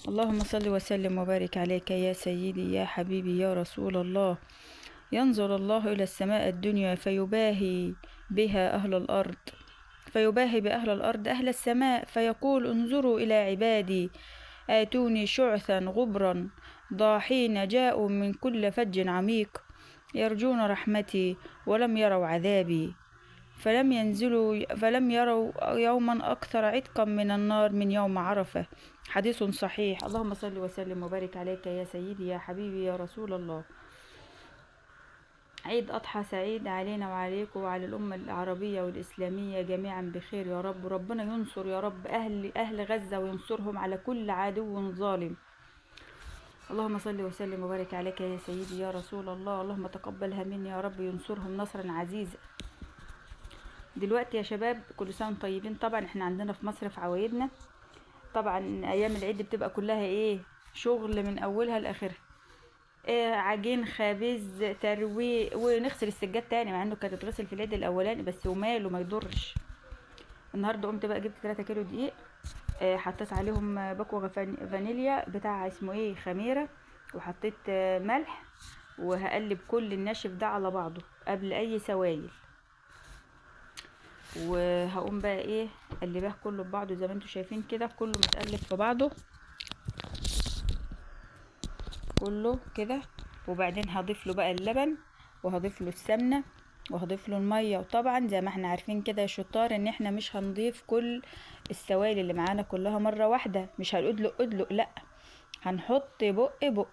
اللهم صل وسلم وبارك عليك يا سيدي يا حبيبي يا رسول الله. ينظر الله إلى السماء الدنيا فيباهي بها أهل الأرض، فيباهي بأهل الأرض أهل السماء، فيقول انظروا إلى عبادي آتوني شعثا غبرا ضاحين جاءوا من كل فج عميق يرجون رحمتي ولم يروا عذابي، فلم يروا يوما أكثر عتقا من النار من يوم عرفة. حديث صحيح. اللهم صل وسلم وبارك عليك يا سيدي يا حبيبي يا رسول الله. عيد أضحى سعيد علينا وعليكم وعلى الأمة العربية والإسلامية جميعا بخير يا رب. ربنا ينصر يا رب أهل غزة وينصرهم على كل عدو ظالم. اللهم صل وسلم وبارك عليك يا سيدي يا رسول الله. اللهم تقبلها مني يا رب، ينصرهم نصرا عزيزا. دلوقتي يا شباب كل سنة وانتم طيبين. طبعا احنا عندنا في مصر في عوايدنا طبعا ايام العيد بتبقى كلها ايه، شغل من اولها لاخرها. إيه، عجين خبيز ترويق ونغسل السجاد تاني، مع انه كانت تتغسل في العيد الاولاني بس وماله ما يضرش. النهارده قمت بقى جبت 3 كيلو دقيق، حطيت عليهم باكو فانيليا بتاع اسمه ايه خميره، وحطيت ملح، وهقلب كل الناشف ده على بعضه قبل اي سوائل، وهقوم بقى ايه اقلباه كله ببعضه زي ما انتم شايفين كده، كله متقلب في بعضه كله كده. وبعدين هضيف له بقى اللبن، وهضيف له السمنه، وهضيف له الميه. وطبعا زي ما احنا عارفين كده يا شطار ان احنا مش هنضيف كل السوائل اللي معانا كلها مره واحده، مش هنقدلق ادلق لا، هنحط بق بق.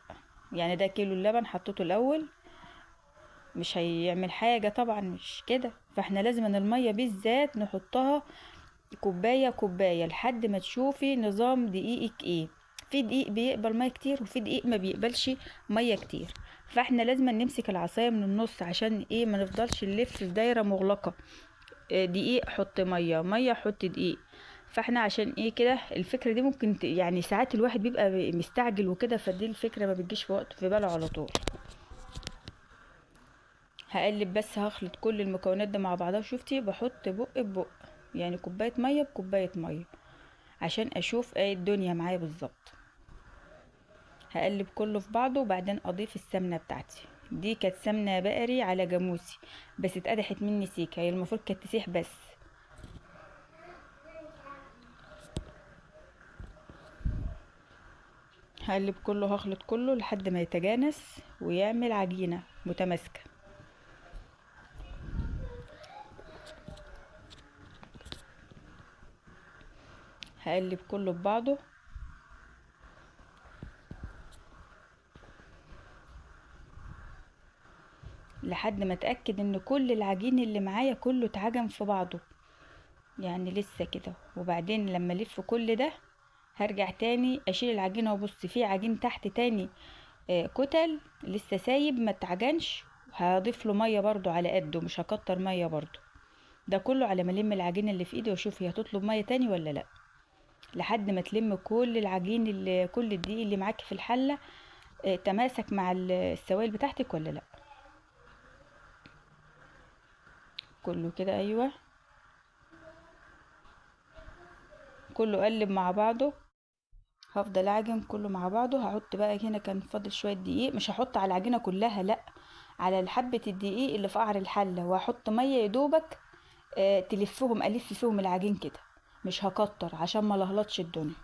يعني ده كيلو اللبن حطيته الاول مش هيعمل حاجه طبعا، مش كده. فاحنا لازم ان الميه بالذات نحطها كوباية كوباية لحد ما تشوفي نظام دقيقك ايه. في دقيق بيقبل مية كتير وفي دقيق ما بيقبلش مية كتير، فاحنا لازم نمسك العصاية من النص عشان ايه ما نفضلش نلف في دايرة مغلقة. دقيق حط مية، مية حط دقيق. فاحنا عشان ايه كده الفكرة دي ممكن يعني ساعات الواحد بيبقى مستعجل وكده، فدي الفكرة ما بتجيش في وقت في باله على طول. هقلب بس هخلط كل المكونات دي مع بعضها. شفتي بحط بق ببق، يعني كوباية مية بكوباية مية عشان اشوف ايه الدنيا معايا بالظبط. هقلب كله في بعضه وبعدين اضيف السمنه بتاعتي. دي كانت سمنه بقري على جاموسي بس اتقدحت مني سيكه، هي المفروض كانت تسيح بس. هقلب كله هخلط كله لحد ما يتجانس ويعمل عجينه متماسكه. هقلب كله ببعضه لحد ما اتاكد ان كل العجين اللي معايا كله اتعجن في بعضه، يعني لسه كده. وبعدين لما الف كل ده هرجع تاني اشيل العجينه وابص في عجين تحت تاني، كتل لسه سايب ما اتعجنش، هضيف له ميه برضو على قده، مش هكتر ميه برضو. ده كله على ما الم العجينه اللي في ايدي واشوف هي هتطلب ميه تاني ولا لا، لحد ما تلم كل العجين اللي كل الدقيق اللي معاكي في الحله تماسك مع السوائل بتاعتك ولا لا. كله كده ايوه، كله قلب مع بعضه. هفضل اعجن كله مع بعضه. هحط بقى هنا كان فاضل شويه دقيق، مش هحط على العجينه كلها لا، على حبه الدقيق اللي في قعر الحله، وهحط ميه يدوبك تلفهم الف فيهم العجين كده، مش هكتر عشان ما لهلطش الدنيا.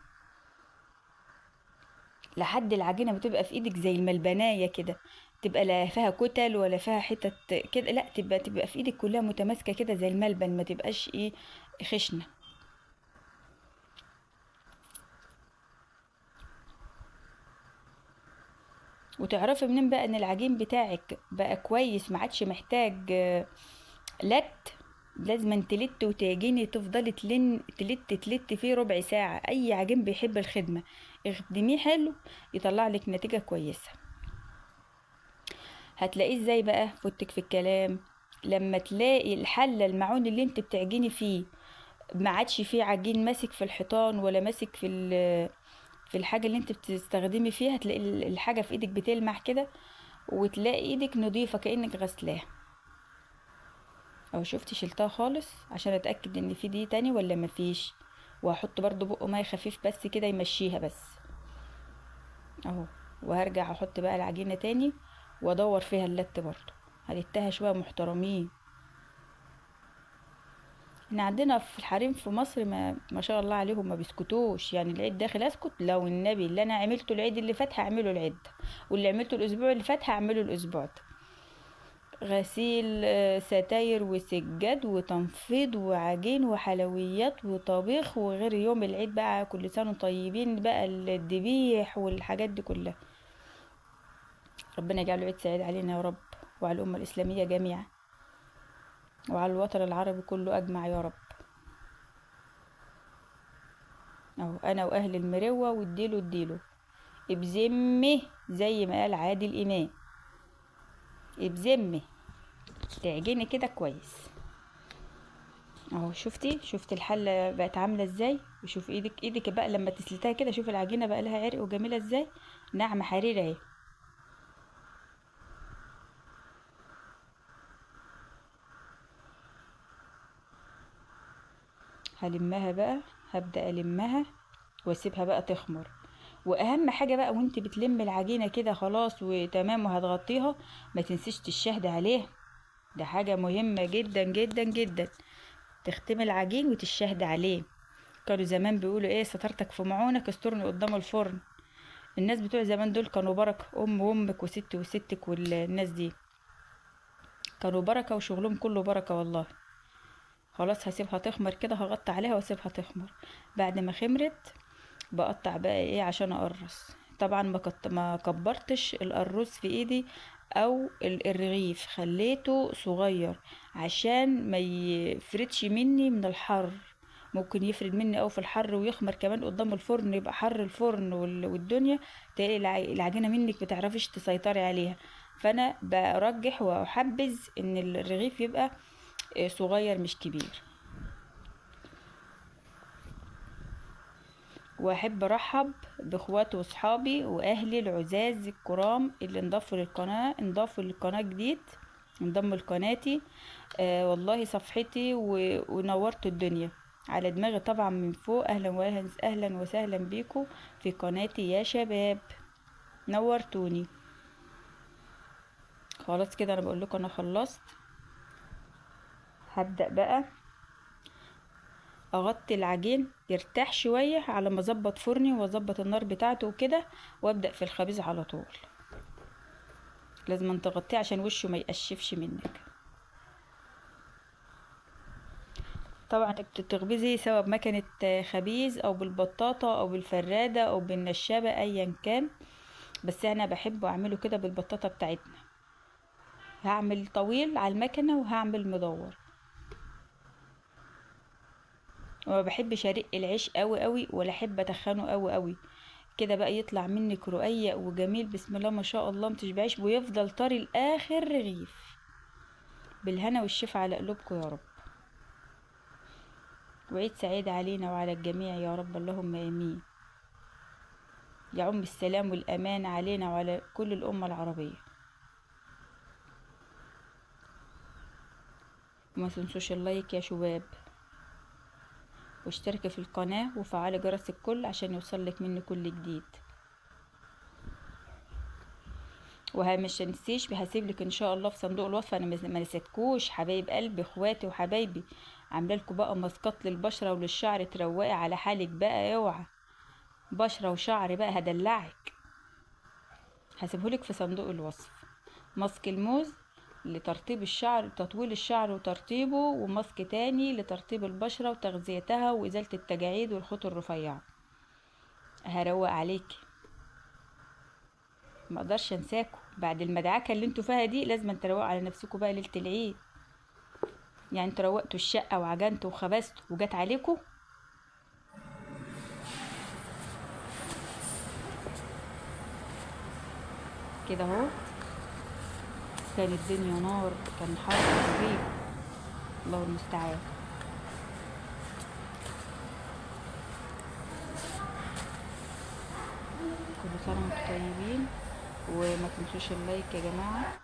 لحد العجينه بتبقى في ايدك زي الملبنايه كده، تبقى لا فيها كتل ولا فيها حتت كده، لا تبقى في ايدك كلها متماسكه كده زي الملبن، ما تبقاش ايه خشنه. وتعرفي منين بقى ان العجين بتاعك بقى كويس ما عادش محتاج لت؟ لازم تلت وتعجني، تفضلي تلت فيه ربع ساعة. اي عجين بيحب الخدمة اخدميه حلو يطلع لك نتيجة كويسة. هتلاقيه ازاي بقى فوتك في الكلام؟ لما تلاقي الحلة المعون اللي انت بتعجني فيه ما عادش فيه عجين ماسك في الحيطان ولا ماسك في الحاجة اللي انت بتستخدمي فيها، تلاقي الحاجة في ايدك بتلمع كده، وتلاقي ايدك نظيفة كأنك غسلاها. او شفتي شلتها خالص عشان اتأكد ان في دي تاني ولا مفيش، وهحط برضو بق ميه خفيف بس كده يمشيها بس. اهو. وهرجع احط بقى العجينة تاني وادور فيها اللت برضو، هلتها شوية محترمين. احنا عندنا في الحريم في مصر ما شاء الله عليهم ما بيسكتوش، يعني العيد داخل اسكت؟ لو النبي اللي انا عملته العيد اللي فات هعمله العيد ده، واللي عملته الاسبوع اللي فات هعمله الاسبوع ده. غسيل ستاير وسجاد وتنفيض وعجين وحلويات وطبيخ، وغير يوم العيد بقى كل سنة طيبين بقى الذبيح والحاجات دي كلها. ربنا يجعله عيد سعيد علينا يا رب، وعلى الأمة الإسلامية جميعا، وعلى الوطن العربي كله أجمع يا رب. اهو انا واهل المروه واديله اديله بذمه، زي ما قال عادل امام، بذمه تعجني كده كويس. اهو شفت الحله بقت عامله ازاي، وشوف ايدك بقى لما تسلتها كده، شوف العجينه بقى لها عرق وجميله ازاي، ناعمه حريره اهي. هلمها بقى، هبدا المها واسيبها بقى تخمر. واهم حاجه بقى وانت بتلم العجينه كده خلاص وتمام وهتغطيها، ما تنسيش تشهد عليها، ده حاجه مهمه جدا جدا جدا. تختم العجين وتشهد عليه. كانوا زمان بيقولوا ايه، سترتك في معونك استرني قدام الفرن. الناس بتوع زمان دول كانوا بركة، ام وامك وست وستك والناس دي كانوا بركة، وشغلهم كله بركة والله. خلاص هسيبها تخمر كده، هغطي عليها واسيبها تخمر. بعد ما خمرت بقطع بقى ايه عشان اقرص. طبعا ما كبرتش القروص في ايدي، او الرغيف خليته صغير عشان ما يفردش مني من الحر. ممكن يفرد مني او في الحر ويخمر كمان قدام الفرن، يبقى حر الفرن والدنيا تلاقي العجينه منك بتعرفش تسيطري عليها. فانا برجح واحبذ ان الرغيف يبقى صغير مش كبير. واحب ارحب باخواتي واصحابي واهلي العزاز الكرام اللي انضافوا للقناه جديد، انضموا لقناتي. والله صفحتي ونورت الدنيا على دماغي طبعا من فوق. اهلا وسهلا، اهلا وسهلا بيكم في قناتي يا شباب، نورتوني. خلاص كده انا بقول لكم انا خلصت. هبدأ بقى اغطي العجين يرتاح شوية على ما اظبط فرني واظبط النار بتاعته وكده، وابدأ في الخبيز على طول. لازم تغطيه عشان وشه ما يقشفش منك. طبعا انت بتخبزي سواء بمكنة خبيز او بالبطاطا او بالفرادة او بالنشابة ايا كان، بس انا بحب اعمله كده بالبطاطا بتاعتنا. هعمل طويل على المكنة وهعمل مدور. وما بحبش ارق العيش قوي قوي ولا احب اتخنه قوي قوي. كده بقى يطلع منك رقيق وجميل بسم الله ما شاء الله، متشبعيش ويفضل طري لاخر رغيف. بالهنا والشفا على قلوبكم يا رب، وعيد سعيد علينا وعلى الجميع يا رب، اللهم امين. يعم السلام والامان علينا وعلى كل الامه العربيه. وما تنسوش اللايك يا شباب، واشتركي في القناه وفعلي جرس الكل عشان يوصلك مني كل جديد. ومش هنسيش هسيبلك ان شاء الله في صندوق الوصف، انا ما نسيتكوش حبايب قلبي اخواتي وحبايبي. عامله لكم بقى ماسكات للبشره وللشعر، تروقي على حالك بقى اوعى. بشره وشعر بقى هدلعك. هسيبهولك في صندوق الوصف. ماسك الموز لترطيب الشعر، تطويل الشعر وترطيبه، وماسك تاني لترطيب البشره وتغذيتها وازاله التجاعيد والخطوط الرفيعه. هروق عليكي، ما اقدرش انساكم بعد المدعكه اللي انتوا فيها دي. لازم تروقوا على نفسكم بقى ليله العيد. يعني انتوا روقتوا الشقه وعجنتوا وخبزتوا وجات عليكم كده اهو. كان الدنيا نار، كان حر رهيب، الله المستعان. كل سنه وانتم طيبين، وما تنسوش اللايك يا جماعه.